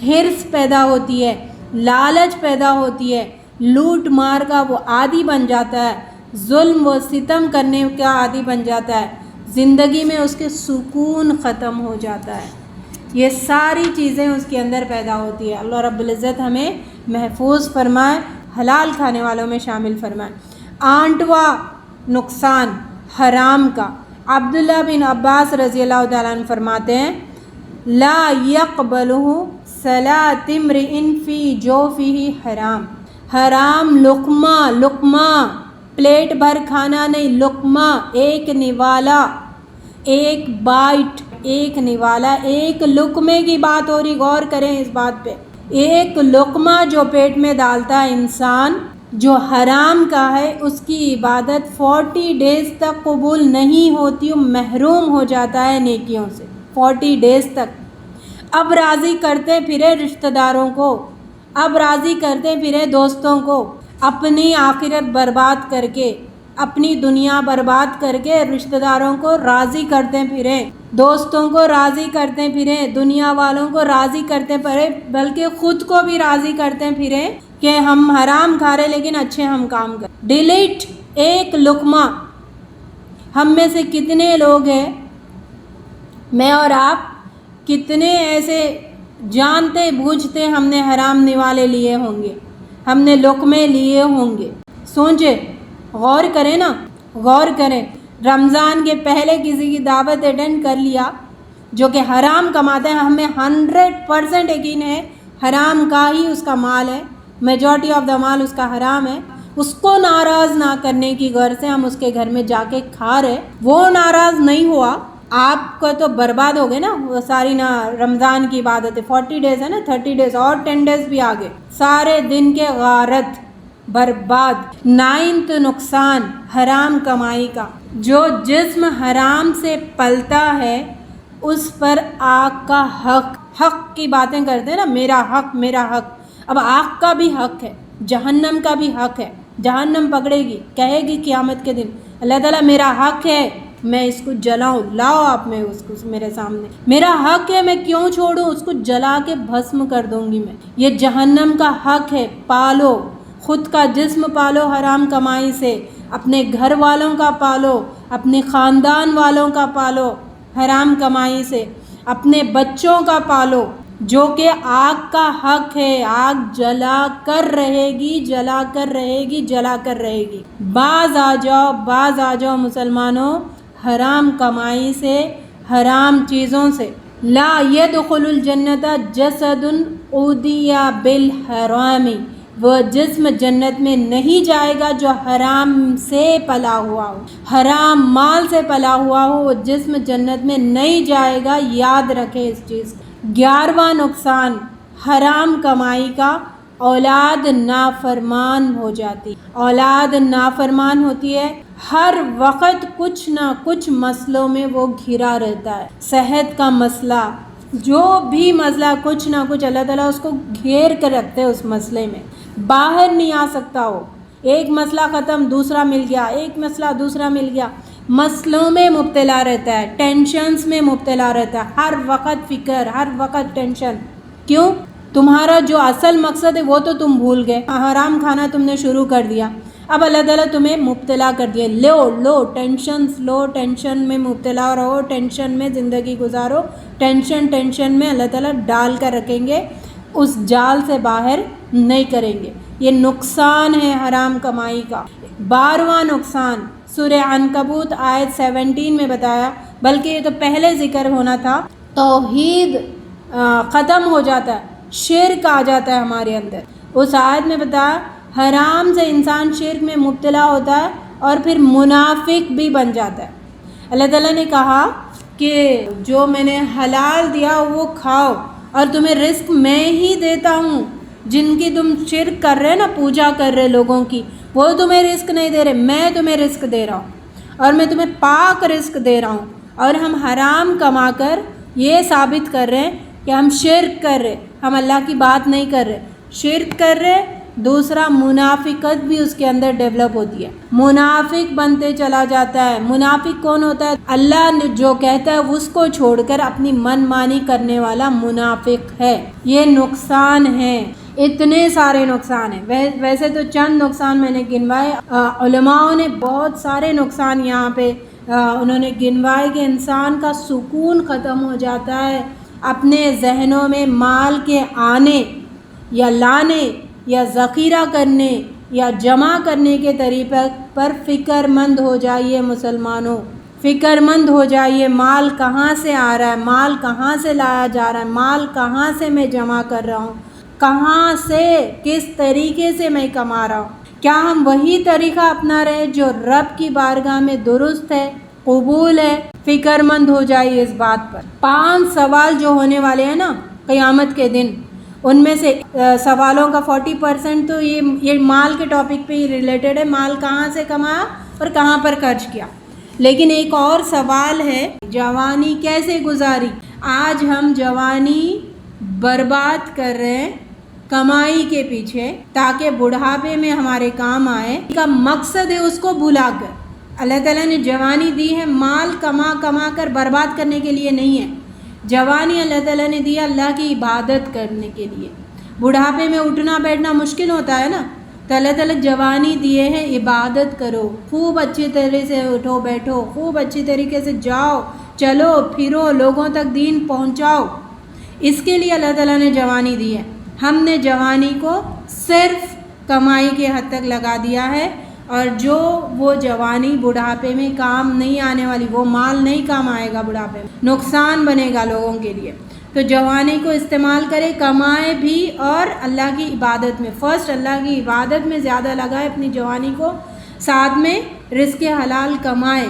حرص پیدا ہوتی ہے، لالچ پیدا ہوتی ہے، لوٹ مار کا وہ عادی بن جاتا ہے، ظلم و ستم کرنے کا عادی بن جاتا ہے، زندگی میں اس کے سکون ختم ہو جاتا ہے. یہ ساری چیزیں اس کے اندر پیدا ہوتی ہے. اللہ رب العزت ہمیں محفوظ فرمائے، حلال کھانے والوں میں شامل فرمائے. 8واں نقصان حرام کا، عبداللہ بن عباس رضی اللہ تعالیٰ عنہ فرماتے ہیں، لا يقبلہ صلاۃ امرئ فی جوفہ حرام. حرام لقمہ پلیٹ بھر کھانا نہیں، لقمہ، ایک نوالا، ایک بائٹ، ایک نوالا، ایک لقمے کی بات ہو رہی، غور کریں اس بات پہ. ایک لقمہ جو پیٹ میں ڈالتا ہے انسان جو حرام کا ہے، اس کی عبادت 40 ڈیز تک قبول نہیں ہوتی، محروم ہو جاتا ہے نیکیوں سے 40 ڈیز تک. اب راضی کرتے پھرے رشتہ داروں کو، اب راضی کرتے پھرے دوستوں کو، اپنی آخرت برباد کر کے، اپنی دنیا برباد کر کے رشتہ داروں کو راضی کرتے پھریں، دوستوں کو راضی کرتے پھریں، دنیا والوں کو راضی کرتے پھریں، بلکہ خود کو بھی راضی کرتے پھریں کہ ہم حرام کھا رہے لیکن اچھے ہم کام کریں. ڈیلیٹ ایک لقمہ. ہم میں سے کتنے لوگ ہیں، میں اور آپ، کتنے ایسے جانتے بوجھتے ہم نے حرام نوالے لیے ہوں گے، ہم نے لقمے لیے ہوں گے. سوچے، غور کریں نا، غور کریں. رمضان کے پہلے کسی کی دعوت اٹینڈ کر لیا جو کہ حرام کماتے ہیں، ہمیں 100% یقین ہے حرام کا ہی اس کا مال ہے، میجورٹی آف دا مال اس کا حرام ہے. اس کو ناراض نہ کرنے کی غرض سے ہم اس کے گھر میں جا کے کھا رہے، وہ ناراض نہیں ہوا، آپ کو تو برباد ہو گئے نا وہ ساری نا رمضان کی عبادت. 40 ڈیز ہے نا، 30 ڈیز اور 10 ڈیز بھی آگے، سارے دن کے غارت برباد. 9th نقصان حرام کمائی کا. جو جسم حرام سے پلتا ہے اس پر آگ کا حق کی باتیں کرتے ہیں نا، میرا حق میرا حق. اب آگ کا بھی حق ہے، جہنم کا بھی حق ہے، جہنم پکڑے گی، کہے گی قیامت کے دن اللہ تعالیٰ میرا حق ہے میں اس کو جلاؤں، لاؤ آپ میں اس کو میرے سامنے، میرا حق ہے میں کیوں چھوڑوں، اس کو جلا کے بھسم کر دوں گی میں۔ یہ جہنم کا حق ہے، پالو، خود کا جسم پالو حرام کمائی سے، اپنے گھر والوں کا پالو، اپنے خاندان والوں کا پالو حرام کمائی سے، اپنے بچوں کا پالو، جو کہ آگ کا حق ہے، آگ جلا کر رہے گی، جلا کر رہے گی، جلا کر رہے گی۔ باز آ جاؤ، باز آ جاؤ مسلمانوں حرام کمائی سے، حرام چیزوں سے۔ لا يدخل الجنت جسد عودی بالحرام، وہ جسم جنت میں نہیں جائے گا جو حرام سے پلا ہوا ہو، حرام مال سے پلا ہوا ہو، وہ جسم جنت میں نہیں جائے گا، یاد رکھے اس چیز کو۔ 11واں نقصان حرام کمائی کا، اولاد نافرمان ہو جاتی، اولاد نافرمان ہوتی ہے، ہر وقت کچھ نہ کچھ مسئلوں میں وہ گھرا رہتا ہے، صحت کا مسئلہ، جو بھی مسئلہ کچھ نہ کچھ اللہ تعالیٰ اس کو گھیر کر رکھتے ہیں، اس مسئلے میں باہر نہیں آ سکتا ہو، ایک مسئلہ ختم دوسرا مل گیا، ایک مسئلہ دوسرا مل گیا، مسئلوں میں مبتلا رہتا ہے، ٹینشنز میں مبتلا رہتا ہے، ہر وقت فکر، ہر وقت ٹینشن۔ کیوں؟ تمہارا جو اصل مقصد ہے وہ تو تم بھول گئے، حرام کھانا تم نے شروع کر دیا، اب اللہ تعالیٰ تمہیں مبتلا کر دیا، لو ٹینشنز لو، ٹینشن میں مبتلا رہو، ٹینشن میں زندگی گزارو، ٹینشن میں اللہ تعالیٰ ڈال کر رکھیں گے، اس جال سے باہر نہیں کریں گے۔ یہ نقصان ہے حرام کمائی کا۔ 12واں نقصان سورہ عنکبوت آیت 17 میں بتایا، بلکہ یہ تو پہلے ذکر ہونا تھا، توحید ختم ہو جاتا ہے، شرک آ جاتا ہے ہمارے اندر۔ اس آیت میں بتایا حرام سے انسان شرک میں مبتلا ہوتا ہے اور پھر منافق بھی بن جاتا ہے۔ اللہ تعالیٰ نے کہا کہ جو میں نے حلال دیا وہ کھاؤ، اور تمہیں رزق میں ہی دیتا ہوں، جن کی تم شرک کر رہے نا، پوجا کر رہے لوگوں کی، وہ تمہیں رزق نہیں دے رہے، میں تمہیں رزق دے رہا ہوں، اور میں تمہیں پاک رزق دے رہا ہوں۔ اور ہم حرام کما کر یہ ثابت کر رہے ہیں کہ ہم شرک کر رہے، ہم اللہ کی بات نہیں کر رہے، شرک کر رہے۔ دوسرا منافقت بھی اس کے اندر ڈیولپ ہوتی ہے، منافق بنتے چلا جاتا ہے۔ منافق کون ہوتا ہے؟ اللہ نے جو کہتا ہے اس کو چھوڑ کر اپنی من مانی کرنے والا منافق ہے۔ یہ نقصان ہے، اتنے سارے نقصان ہیں، ویسے تو چند نقصان میں نے گنوائے، علماء نے بہت سارے نقصان یہاں پہ انہوں نے گنوائے کہ انسان کا سکون ختم ہو جاتا ہے، اپنے ذہنوں میں مال کے آنے یا لانے یا ذخیرہ کرنے یا جمع کرنے کے طریقے پر فکر مند ہو جائیے مسلمانوں، فکر مند ہو جائیے، مال کہاں سے آ رہا ہے، مال کہاں سے لایا جا رہا ہے، مال کہاں سے میں جمع کر رہا ہوں، کہاں سے کس طریقے سے میں کما رہا ہوں۔ کیا ہم وہی طریقہ اپنا رہے جو رب کی بارگاہ میں درست ہے، قبول ہے؟ فکر مند ہو جائیے اس بات پر۔ 5 سوال جو ہونے والے ہیں نا قیامت کے دن، ان میں سے سوالوں کا 40% تو یہ مال کے ٹاپک پہ ہی ریلیٹڈ ہے، مال کہاں سے کمایا اور کہاں پر خرچ کیا۔ لیکن ایک اور سوال ہے، جوانی کیسے گزاری؟ آج ہم جوانی برباد کر رہے ہیں کمائی کے پیچھے، تاکہ بڑھاپے میں ہمارے کام آئے، کا مقصد ہے اس کو بھلا کر۔ اللہ تعالیٰ نے جوانی دی ہے مال کما کر برباد کرنے کے لیے نہیں ہے، جوانی اللہ تعالیٰ نے دی اللہ کی عبادت کرنے کے لیے۔ بڑھاپے میں اٹھنا بیٹھنا مشکل ہوتا ہے نا، تو اللہ تعالیٰ جوانی دیے ہیں عبادت کرو، خوب اچھی طرح سے اٹھو بیٹھو، خوب اچھی طریقے سے جاؤ چلو پھرو، لوگوں تک دین پہنچاؤ، اس کے لیے اللہ تعالیٰ نے جوانی دی ہے۔ ہم نے جوانی کو صرف کمائی کے حد تک لگا دیا ہے، اور جو وہ جوانی بڑھاپے میں کام نہیں آنے والی، وہ مال نہیں کام آئے گا بڑھاپے میں، نقصان بنے گا لوگوں کے لیے۔ تو جوانی کو استعمال کرے، کمائے بھی، اور اللہ کی عبادت میں، فرسٹ اللہ کی عبادت میں زیادہ لگائے اپنی جوانی کو، ساتھ میں رزق حلال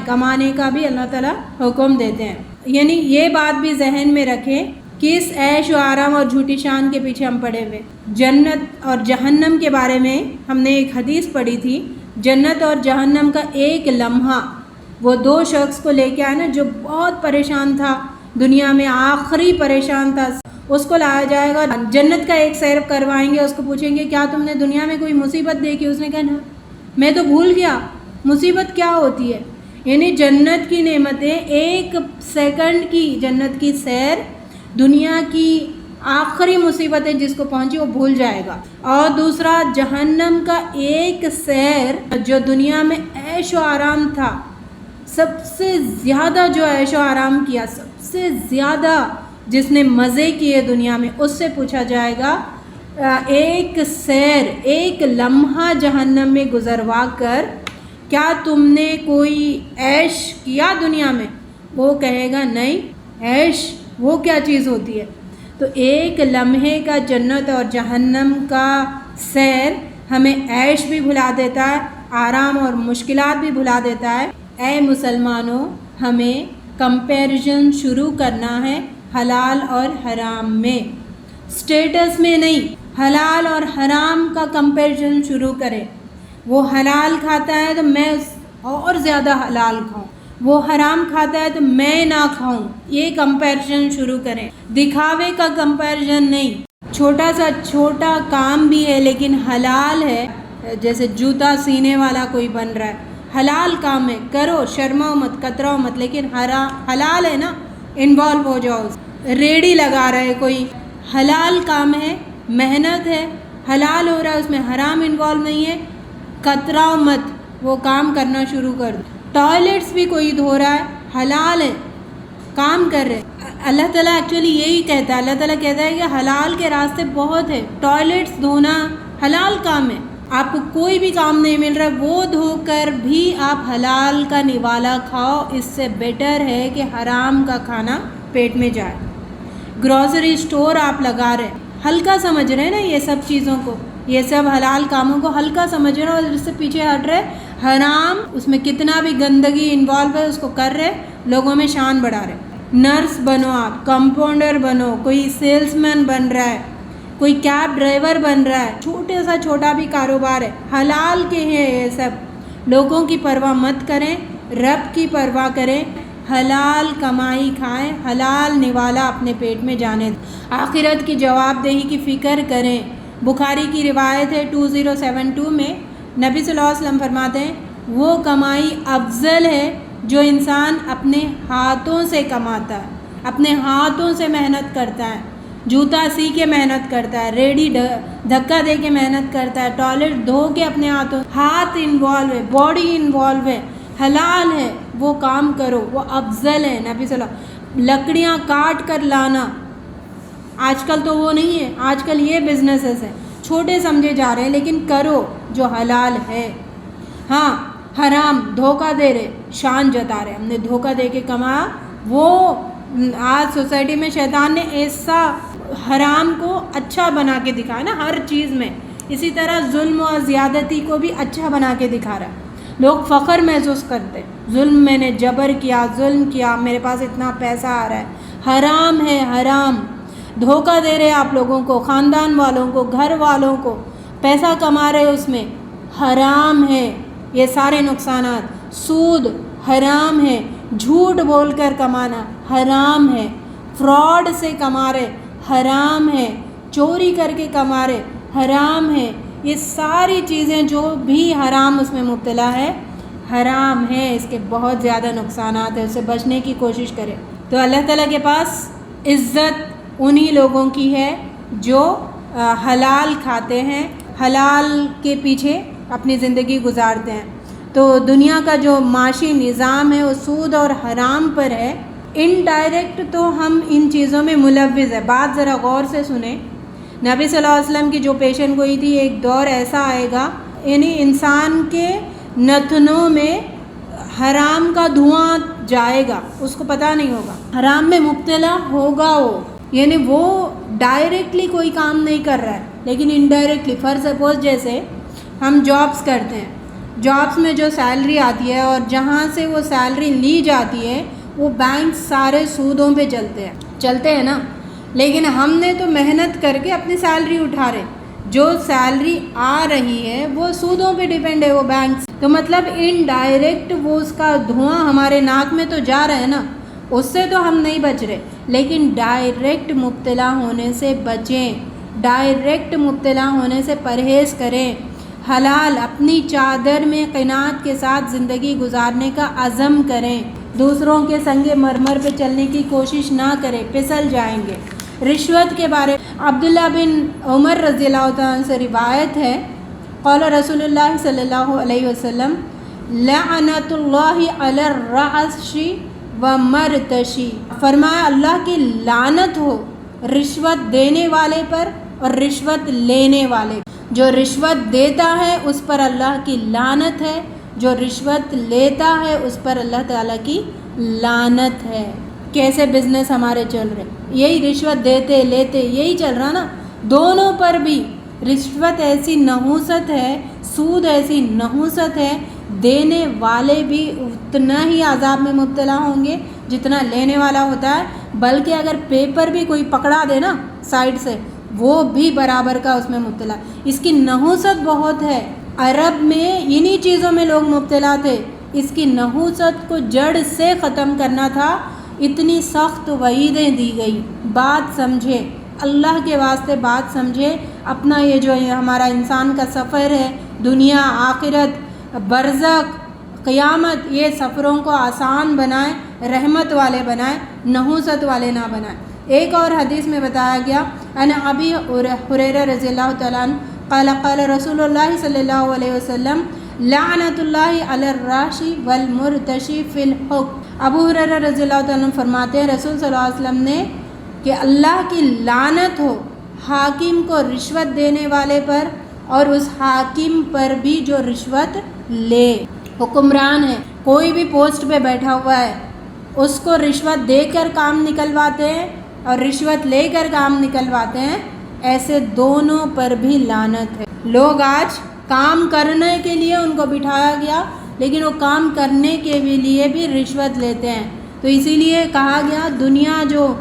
کمانے کا بھی اللہ تعالیٰ حکم دیتے ہیں۔ یعنی یہ بات بھی ذہن میں رکھیں، کس عیش و آرام اور جھوٹی شان کے پیچھے ہم پڑے ہوئے۔ جنت اور جہنم کے بارے میں ہم نے ایک حدیث پڑھی تھی، جنت اور جہنم کا ایک لمحہ، وہ 2 شخص کو لے کے آئے نا جو بہت پریشان تھا دنیا میں، آخری پریشان تھا، اس کو لایا جائے گا, جنت کا ایک سیر کروائیں گے, اس کو پوچھیں گے کیا تم نے دنیا میں کوئی مصیبت دیکھی؟ اس نے کہا نا میں تو بھول گیا مصیبت کیا ہوتی ہے. یعنی جنت کی نعمتیں, ایک سیکنڈ کی جنت کی سیر دنیا کی آخری مصیبتیں جس کو پہنچی وہ بھول جائے گا. اور دوسرا جہنم کا ایک سیر جو دنیا میں عیش و آرام تھا, سب سے زیادہ جو عیش و آرام کیا, سب سے زیادہ جس نے مزے کیے دنیا میں, اس سے پوچھا جائے گا ایک سیر, ایک لمحہ جہنم میں گزروا کر کیا تم نے کوئی عیش کیا دنیا میں؟ وہ کہے گا نہیں, عیش وہ کیا چیز ہوتی ہے. تو ایک لمحے کا جنت اور جہنم کا سیر ہمیں عیش بھی بھلا دیتا ہے, آرام اور مشکلات بھی بھلا دیتا ہے. اے مسلمانوں, ہمیں کمپیریزن شروع کرنا ہے حلال اور حرام میں, سٹیٹس میں نہیں. حلال اور حرام کا کمپیریزن شروع کریں. وہ حلال کھاتا ہے تو میں اور زیادہ حلال کھاؤں, وہ حرام کھاتا ہے تو میں نہ کھاؤں. یہ کمپیریزن شروع کریں, دکھاوے کا کمپیریزن نہیں. چھوٹا سا چھوٹا کام بھی ہے لیکن حلال ہے, جیسے جوتا سینے والا کوئی بن رہا ہے, حلال کام ہے, کرو, شرماؤ مت, کتراؤ مت, لیکن حلال ہے نا, انوالو ہو جاؤ. ریڑھی لگا رہا ہے کوئی, حلال کام ہے, محنت ہے, حلال ہو رہا ہے, اس میں حرام انوالو نہیں ہے, کتراؤ مت, وہ کام کرنا شروع کر دو. ٹوائلٹس بھی کوئی دھو رہا ہے, حلال ہے, کام کر رہے. اللہ تعالیٰ ایکچولی یہی کہتا ہے, اللہ تعالیٰ کہتا ہے کہ حلال کے راستے بہت ہے. ٹوائلٹس دھونا حلال کام ہے, آپ کو کوئی بھی کام نہیں مل رہا, وہ دھو کر بھی آپ حلال کا نوالا کھاؤ, اس سے بیٹر ہے کہ حرام کا کھانا پیٹ میں جائے. گروسری اسٹور آپ لگا رہے, ہلکا سمجھ رہے ہیں نا یہ سب چیزوں کو, یہ سب حلال کاموں کو ہلکا سمجھ رہے اور اس سے پیچھے ہٹ رہے. حرام, اس میں کتنا بھی گندگی انوالو ہے اس کو کر رہے, لوگوں میں شان بڑھا رہے. نرس بنو آپ, کمپاؤنڈر بنو, کوئی سیلس مین بن رہا ہے, کوئی کیب ڈرائیور بن رہا ہے, چھوٹے سا چھوٹا بھی کاروبار ہے, حلال کے ہیں یہ سب. لوگوں کی پرواہ مت کریں, رب کی پرواہ کریں, حلال کمائی کھائیں, حلال نوالا اپنے پیٹ میں جانے دیں. آخرت کی جواب دہی کی فکر کریں. بخاری کی روایت ہے 2072 میں نبی صلی اللہ علیہ وسلم فرماتے ہیں وہ کمائی افضل ہے جو انسان اپنے ہاتھوں سے کماتا ہے, اپنے ہاتھوں سے محنت کرتا ہے, جوتا سی کے محنت کرتا ہے, ریڑھی دھکا دے کے محنت کرتا ہے, ٹوائلٹ دھو کے اپنے ہاتھ انوالو ہے, باڈی انوالو ہے, حلال ہے, وہ کام کرو, وہ افضل ہے. نبی صلی اللہ علیہ وسلم, لکڑیاں کاٹ کر لانا, آج کل تو وہ نہیں ہے, آج کل یہ بزنسز ہیں, چھوٹے سمجھے جا رہے ہیں, لیکن کرو جو حلال ہے. ہاں حرام, دھوکہ دے رہے, شان جتا رہے, ہم نے دھوکہ دے کے کمایا, وہ آج سوسائٹی میں شیطان نے ایسا حرام کو اچھا بنا کے دکھایا نا ہر چیز میں, اسی طرح ظلم و زیادتی کو بھی اچھا بنا کے دکھا رہا ہے. لوگ فخر محسوس کرتے, ظلم میں نے جبر کیا, ظلم کیا, میرے پاس اتنا پیسہ آ رہا ہے. حرام ہے, حرام, دھوکہ دے رہے آپ لوگوں کو, خاندان والوں کو, گھر والوں کو, پیسہ کما رہے اس میں, حرام ہے. یہ سارے نقصانات, سود حرام ہے, جھوٹ بول کر کمانا حرام ہے, فراڈ سے کما رہے حرام ہے, چوری کر کے کما رہے حرام ہے. یہ ساری چیزیں جو بھی حرام اس میں مبتلا ہے حرام ہے, اس کے بہت زیادہ نقصانات ہیں, اس سے بچنے کی کوشش کرے. تو اللہ تعالیٰ کے پاس عزت انہی لوگوں کی ہے جو حلال کھاتے ہیں, حلال کے پیچھے اپنی زندگی گزارتے ہیں. تو دنیا کا جو معاشی نظام ہے وہ سود اور حرام پر ہے. انڈائریکٹ تو ہم ان چیزوں میں ملوث ہے. بات ذرا غور سے سنیں, نبی صلی اللہ علیہ وسلم کی جو پیشن گوئی تھی, ایک دور ایسا آئے گا یعنی انسان کے نتنوں میں حرام کا دھواں جائے گا, اس کو پتہ نہیں ہوگا, حرام میں مبتلا ہوگا وہ. یعنی وہ ڈائریکٹلی کوئی کام نہیں کر رہا ہے لیکن انڈائریکٹلی, فرض سپوز جیسے ہم جابس کرتے ہیں, جابس میں جو سیلری آتی ہے اور جہاں سے وہ سیلری لی جاتی ہے وہ بینک سارے سودوں پہ چلتے ہیں نا, لیکن ہم نے تو محنت کر کے اپنی سیلری اٹھا رہے, جو سیلری آ رہی ہے وہ سودوں پہ ڈیپینڈ ہے وہ بینک. تو مطلب انڈائریکٹ وہ اس کا دھواں ہمارے ناک میں تو جا رہا ہے نا, اس سے تو ہم نہیں بچ رہے. لیکن ڈائریکٹ مبتلا ہونے سے بچیں، ڈائریکٹ مبتلا ہونے سے پرہیز کریں، حلال اپنی چادر میں قناعت کے ساتھ زندگی گزارنے کا عزم کریں، دوسروں کے سنگ مرمر پہ چلنے کی کوشش نہ کریں، پھسل جائیں گے۔ رشوت کے بارے عبداللہ بن عمر رضی اللہ تعالیٰ عنہ سے روایت ہے، قال رسول اللہ صلی اللہ علیہ وسلم لعنت اللہ علی الرعش ومرتشی، فرمایا اللہ کی لعنت ہو رشوت دینے والے پر اور رشوت لینے والے پر۔ جو رشوت دیتا ہے اس پر اللہ کی لعنت ہے، جو رشوت لیتا ہے اس پر اللہ تعالیٰ کی لعنت ہے۔ کیسے بزنس ہمارے چل رہے، یہی رشوت دیتے لیتے یہی چل رہا نا، دونوں پر بھی رشوت ایسی نحوست ہے، سود ایسی نحوست ہے، دینے والے بھی اتنا ہی عذاب میں مبتلا ہوں گے جتنا لینے والا ہوتا ہے، بلکہ اگر پیپر بھی کوئی پکڑا دے نا سائڈ سے وہ بھی برابر کا اس میں مبتلا۔ اس کی نحوست بہت ہے، عرب میں انہی چیزوں میں لوگ مبتلا تھے، اس کی نحوست کو جڑ سے ختم کرنا تھا، اتنی سخت وعیدیں دی گئی۔ بات سمجھے، اللہ کے واسطے بات سمجھے، اپنا یہ جو ہمارا انسان کا سفر ہے، دنیا آخرت برزخ قیامت، یہ سفروں کو آسان بنائیں، رحمت والے بنائیں، نحوست والے نہ بنائیں۔ ایک اور حدیث میں بتایا گیا ان ابی ہریرہ رضی اللہ تعالیٰ عنہ قال قال رسول اللہ صلی اللہ علیہ وسلم لعنت اللہ علی الراشی والمرتشی فی الحکم۔ ابو ہریرہ رضی اللہ تعالیٰ عنہ فرماتے ہیں رسول صلی اللہ علیہ وسلم نے کہ اللہ کی لعنت ہو حاکم کو رشوت دینے والے پر اور اس حاکم پر بھی جو رشوت لے۔ حکمران ہے، کوئی بھی پوسٹ پہ بیٹھا ہوا ہے، اس کو رشوت دے کر کام نکلواتے ہیں اور رشوت لے کر کام نکلواتے ہیں، ایسے دونوں پر بھی لعنت ہے۔ لوگ آج کام کرنے کے لیے ان کو بٹھایا گیا، لیکن وہ کام کرنے کے لیے بھی رشوت لیتے ہیں۔ تو اسی لیے کہا گیا دنیا جو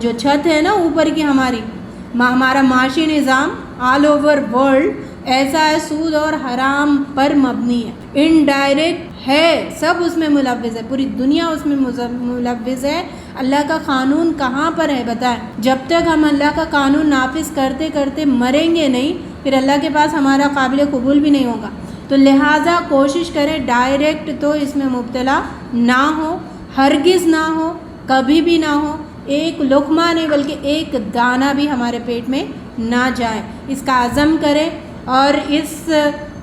چھت ہے نا اوپر کی ہمارا معاشی نظام آل اوور ورلڈ ایسا ہے، سود اور حرام پر مبنی ہے، انڈائریکٹ ہے، سب اس میں ملوث ہے، پوری دنیا اس میں ملوث ہے۔ اللہ کا قانون کہاں پر ہے بتائیں؟ جب تک ہم اللہ کا قانون نافذ کرتے کرتے مریں گے نہیں، پھر اللہ کے پاس ہمارا قابل قبول بھی نہیں ہوگا۔ تو لہٰذا کوشش کریں ڈائریکٹ تو اس میں مبتلا نہ ہو، ہرگز نہ ہو، کبھی بھی نہ ہو، ایک لقمہ نہیں بلکہ ایک دانہ بھی ہمارے پیٹ میں نہ جائے، اس کا عزم کریں۔ اور اس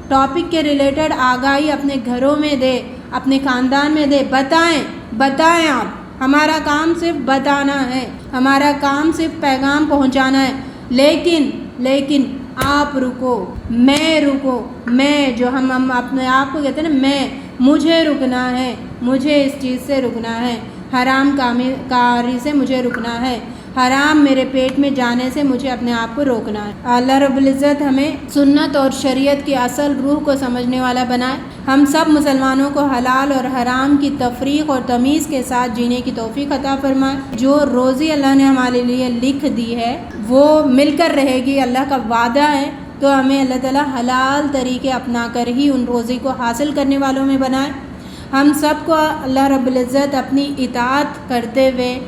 ٹاپک کے ریلیٹڈ آگاہی اپنے گھروں میں دے، اپنے خاندان میں دے، بتائیں آپ، ہمارا کام صرف بتانا ہے، ہمارا کام صرف پیغام پہنچانا ہے، لیکن آپ رکو، میں جو ہم اپنے آپ کو کہتے ہیں نا، مجھے رکنا ہے، مجھے اس چیز سے رکنا ہے، حرام کاری سے مجھے رکنا ہے، حرام میرے پیٹ میں جانے سے مجھے اپنے آپ کو روکنا ہے۔ اللہ رب العزت ہمیں سنت اور شریعت کی اصل روح کو سمجھنے والا بنائے، ہم سب مسلمانوں کو حلال اور حرام کی تفریق اور تمیز کے ساتھ جینے کی توفیق عطا فرمائے۔ جو روزی اللہ نے ہمارے لیے لکھ دی ہے وہ مل کر رہے گی، اللہ کا وعدہ ہے، تو ہمیں اللہ تعالیٰ حلال طریقے اپنا کر ہی ان روزی کو حاصل کرنے والوں میں بنائے۔ ہم سب کو اللہ رب العزت اپنی اطاعت کرتے ہوئے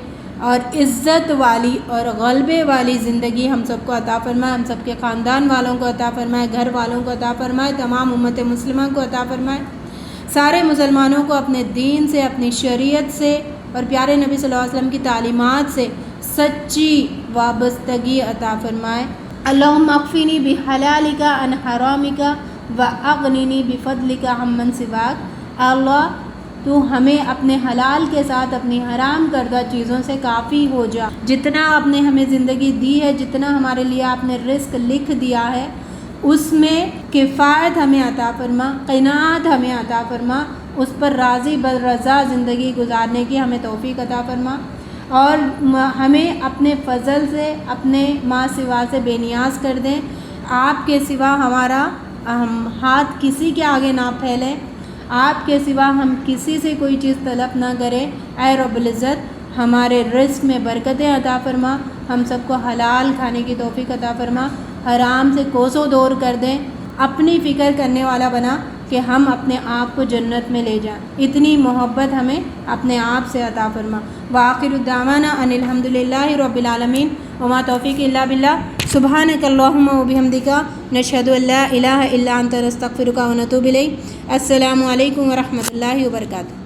اور عزت والی اور غلبے والی زندگی ہم سب کو عطا فرمائے، ہم سب کے خاندان والوں کو عطا فرمائے، گھر والوں کو عطا فرمائے، تمام امت مسلمہ کو عطا فرمائے، سارے مسلمانوں کو اپنے دین سے، اپنی شریعت سے اور پیارے نبی صلی اللہ علیہ وسلم کی تعلیمات سے سچی وابستگی عطا فرمائے۔ اللہم اکفینی بحلالک عن حرامک واغننی بفضلک عمن سواک۔ اللہ تو ہمیں اپنے حلال کے ساتھ اپنی حرام کردہ چیزوں سے کافی ہو جا، جتنا آپ نے ہمیں زندگی دی ہے، جتنا ہمارے لیے آپ نے رزق لکھ دیا ہے، اس میں کفایت ہمیں عطا فرما، قناعت ہمیں عطا فرما، اس پر راضی برضا زندگی گزارنے کی ہمیں توفیق عطا فرما، اور ہمیں اپنے فضل سے اپنے ما سوا سے بے نیاز کر دیں۔ آپ کے سوا ہمارا ہاتھ کسی کے آگے نہ پھیلے، آپ کے سوا ہم کسی سے کوئی چیز طلب نہ کریں۔ اے رب العزت ہمارے رزق میں برکتیں عطا فرما، ہم سب کو حلال کھانے کی توفیق عطا فرما، حرام سے کوسوں دور کر دیں، اپنی فکر کرنے والا بنا کہ ہم اپنے آپ کو جنت میں لے جائیں، اتنی محبت ہمیں اپنے آپ سے عطا فرما۔ وآخر الدعوانا ان الحمد للہ رب العالمین وما توفیق الا باللہ۔ سبحانک اللہم وبحمدک نشہد ان لا الہ الا انت نستغفرک ونتوب الیک۔ السلام علیکم ورحمۃ اللہ وبرکاتہ۔